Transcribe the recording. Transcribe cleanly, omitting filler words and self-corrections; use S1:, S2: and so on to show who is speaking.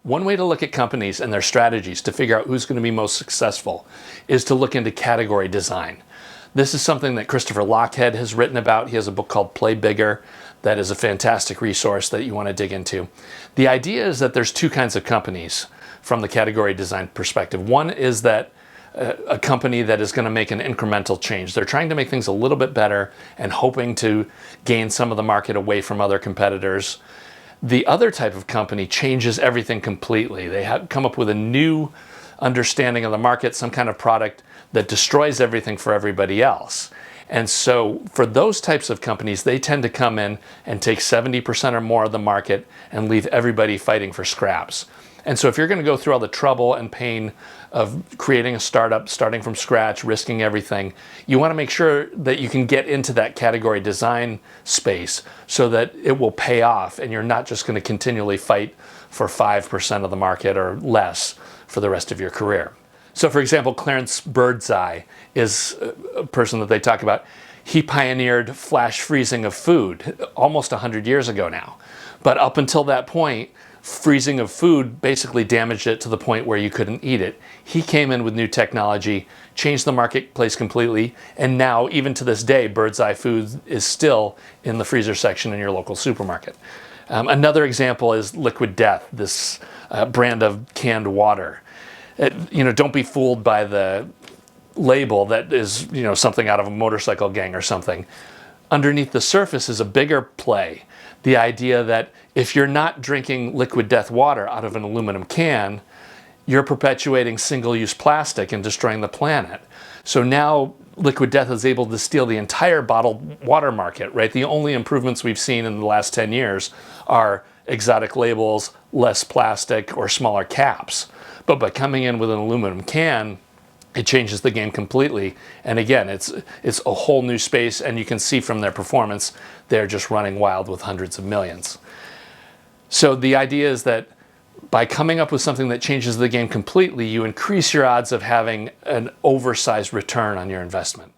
S1: One way to look at companies and their strategies to figure out who's going to be most successful is to look into category design. This is something that Christopher Lochhead has written about. He has a book called Play Bigger that is a fantastic resource that you want to dig into. The idea is that there's two kinds of companies from the category design perspective. One is that a company that is going to make an incremental change. They're trying to make things a little bit better and hoping to gain some of the market away from other competitors. The other type of company changes everything completely. They have come up with a new understanding of the market, some kind of product that destroys everything for everybody else. And so for those types of companies, they tend to come in and take 70% or more of the market and leave everybody fighting for scraps. And so if you're going to go through all the trouble and pain of creating a startup, starting from scratch, risking everything, you want to make sure that you can get into that category design space so that it will pay off and you're not just going to continually fight for 5% of the market or less for the rest of your career. So for example, Clarence Birdseye is a person that they talk about. He pioneered flash freezing of food almost 100 years ago now. But up until that point, freezing of food basically damaged it to the point where you couldn't eat it. He came in with new technology, changed the marketplace completely, and now, even to this day, Birdseye Food is still in the freezer section in your local supermarket. Another example is Liquid Death, this brand of canned water. Don't be fooled by the label that is, something out of a motorcycle gang or something. Underneath the surface is a bigger play. The idea that if you're not drinking Liquid Death water out of an aluminum can, you're perpetuating single-use plastic and destroying the planet. So now Liquid Death is able to steal the entire bottled water market, right? The only improvements we've seen in the last 10 years are exotic labels, less plastic, or smaller caps. But by coming in with an aluminum can, it changes the game completely. And again, it's a whole new space, and you can see from their performance, they're just running wild with hundreds of millions. So the idea is that by coming up with something that changes the game completely, you increase your odds of having an oversized return on your investment.